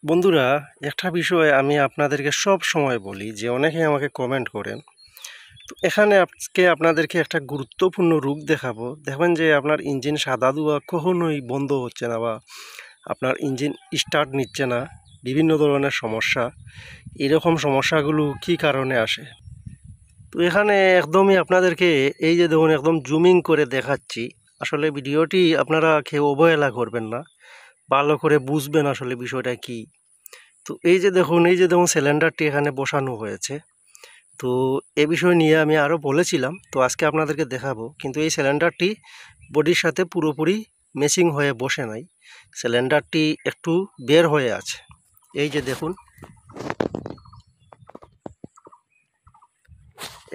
বন্ধুরা, একটা বিষয় আমি আপনাদেরকে সব সময় বলি যে অনেকে আমাকে কমেন্ট করেন। তো এখানে আজকে আপনাদেরকে একটা গুরুত্বপূর্ণ রোগ দেখাবো। দেখবেন যে আপনার ইঞ্জিন সাদা ধোঁয়া কখনোই বন্ধ হচ্ছে না, বা আপনার ইঞ্জিন স্টার্ট নিচ্ছে না, বিভিন্ন ধরনের সমস্যা। এরকম সমস্যাগুলো কি কারণে আসে? তো এখানে একদমই আপনাদেরকে এই যে দেখুন একদম জুমিং করে দেখাচ্ছি। আসলে ভিডিওটি আপনারা কেউ অবহেলা করবেন না, ভালো করে বুঝবেন আসলে বিষয়টা কি। তো এই যে দেখুন সিলিন্ডারটি এখানে বসানো হয়েছে। তো এ বিষয় নিয়ে আমি আরও বলেছিলাম, তো আজকে আপনাদেরকে দেখাবো। কিন্তু এই সিলিন্ডারটি বডির সাথে পুরোপুরি ম্যাচিং হয়ে বসে নাই, সিলিন্ডারটি একটু বের হয়ে আছে। এই যে দেখুন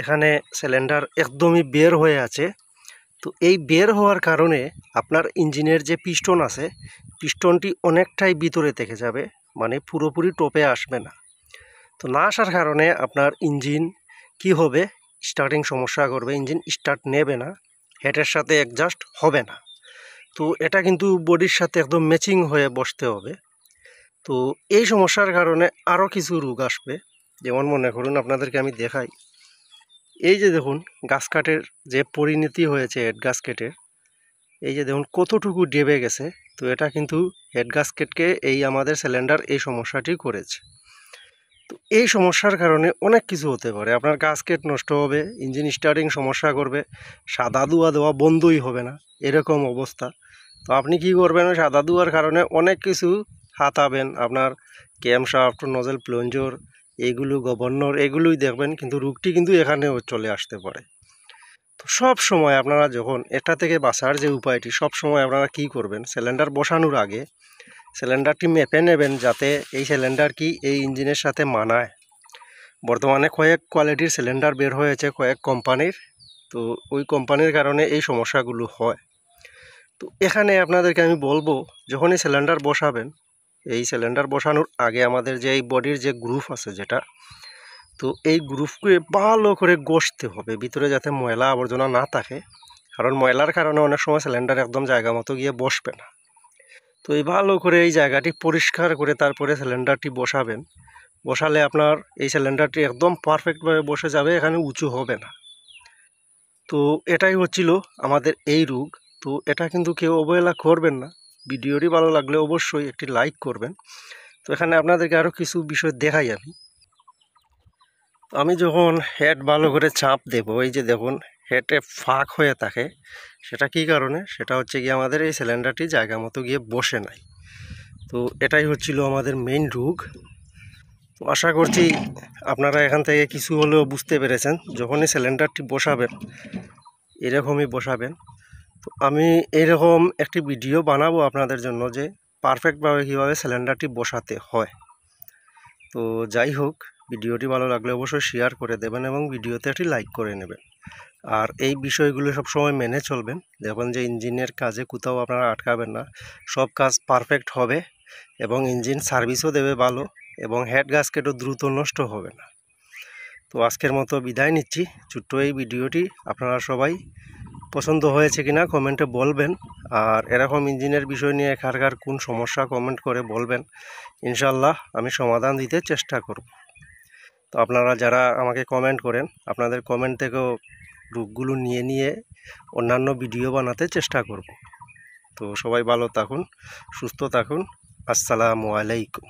এখানে সিলিন্ডার একদমই বের হয়ে আছে। তো এই বের হওয়ার কারণে আপনার ইঞ্জিনের যে পিস্টন আছে, পিস্টনটি অনেকটাই ভিতরে থেকে যাবে, মানে পুরোপুরি টপে আসবে না। তো না আসার কারণে আপনার ইঞ্জিন কি হবে, স্টার্টিং সমস্যা করবে, ইঞ্জিন স্টার্ট নেবে না, হেডের সাথে অ্যাডজাস্ট হবে না। তো এটা কিন্তু বডির সাথে একদম ম্যাচিং হয়ে বসতে হবে। তো এই সমস্যার কারণে আরও কিছু রোগ আসবে। যেমন মনে করুন আপনাদেরকে আমি দেখাই, এই যে দেখুন গাসকাটের যে পরিণতি হয়েছে হেড গাস্কেটের, এই যে দেখুন কতটুকু ডেবে গেছে। তো এটা কিন্তু হেড গাস্কেটকে এই আমাদের সিলিন্ডার এই সমস্যাটি করেছে। তো এই সমস্যার কারণে অনেক কিছু হতে পারে। আপনার গাস্কেট নষ্ট হবে, ইঞ্জিন স্টার্টিং সমস্যা করবে, সাদা ধোঁয়া দেওয়া বন্ধই হবে না, এরকম অবস্থা। তো আপনি কি করবেন, সাদা ধোঁয়ার কারণে অনেক কিছু হাতাবেন, আপনার ক্যামশাফট, নজেল প্লঞ্জর, এইগুলো গভর্নর, এগুলোই দেখবেন, কিন্তু রোগটি কিন্তু এখানেও চলে আসতে পারে। তো সব সময় আপনারা যখন এটা থেকে বাঁচার যে উপায়টি, সব সময় আপনারা কি করবেন, সিলিন্ডার বসানোর আগে সিলিন্ডারটি মেপে নেবেন, যাতে এই সিলিন্ডার কি এই ইঞ্জিনের সাথে মানায়। বর্তমানে কয়েক কোয়ালিটির সিলিন্ডার বের হয়েছে, কয়েক কোম্পানির। তো ওই কোম্পানির কারণে এই সমস্যাগুলো হয়। তো এখানে আপনাদেরকে আমি বলবো, যখনই সিলিন্ডার বসাবেন, এই সিলিন্ডার বসানোর আগে আমাদের যে এই বডির যে গ্রুপ আছে যেটা, তো এই গ্রুপকে ভালো করে ঘষতে হবে ভিতরে, যাতে ময়লা আবর্জনা না থাকে। কারণ ময়লার কারণে অনেক সময় সিলিন্ডার একদম জায়গা মতো গিয়ে বসবে না। তো এই ভালো করে এই জায়গাটি পরিষ্কার করে তারপরে সিলিন্ডারটি বসাবেন। বসালে আপনার এই সিলিন্ডারটি একদম পারফেক্টভাবে বসে যাবে, এখানে উঁচু হবে না। তো এটাই হচ্ছিল আমাদের এই রোগ। তো এটা কিন্তু কেউ অবহেলা করবেন না। ভিডিওটি ভালো লাগলে অবশ্যই একটি লাইক করবেন। তো এখানে আপনাদেরকে আরও কিছু বিষয় দেখাই আমি যখন হেড ভালো করে চাপ দেব, এই যে দেখুন হেডে ফাঁক হয়ে থাকে। সেটা কি কারণে, সেটা হচ্ছে গিয়ে আমাদের এই সিলিন্ডারটি জায়গা মতো গিয়ে বসে নাই। তো এটাই হচ্ছিল আমাদের মেইন রোগ। তো আশা করছি আপনারা এখান থেকে কিছু হলেও বুঝতে পেরেছেন। যখনই সিলিন্ডারটি বসাবেন এরকমই বসাবেন। তো আমি এইরকম একটি ভিডিও বানাবো আপনাদের জন্য, যে পারফেক্টভাবে কীভাবে সিলিন্ডারটি বসাতে হয়। তো যাই হোক, ভিডিওটি ভালো লাগলে অবশ্যই শেয়ার করে দেবেন এবং ভিডিওতে একটি লাইক করে নেবেন। আর এই বিষয়গুলো সবসময় মেনে চলবেন। দেখবেন যে ইঞ্জিনের কাজে কোথাও আপনারা আটকাবেন না, সব কাজ পারফেক্ট হবে এবং ইঞ্জিন সার্ভিসও দেবে ভালো, এবং হেড গাস্কেটও দ্রুত নষ্ট হবে না। তো আজকের মতো বিদায় নিচ্ছি। ছোট্ট এই ভিডিওটি আপনারা সবাই পছন্দ হয়েছে কিনা কমেন্টে বলবেন। আর এরকম ইঞ্জিনের বিষয় নিয়ে কার কার কোন সমস্যা কমেন্ট করে বলবেন, ইনশাল্লাহ আমি সমাধান দিতে চেষ্টা করব। তো আপনারা যারা আমাকে কমেন্ট করেন, আপনাদের কমেন্ট থেকেও রোগগুলো নিয়ে নিয়ে অন্যান্য ভিডিও বানাতে চেষ্টা করব। তো সবাই ভালো থাকুন, সুস্থ থাকুন। আসসালামু আলাইকুম।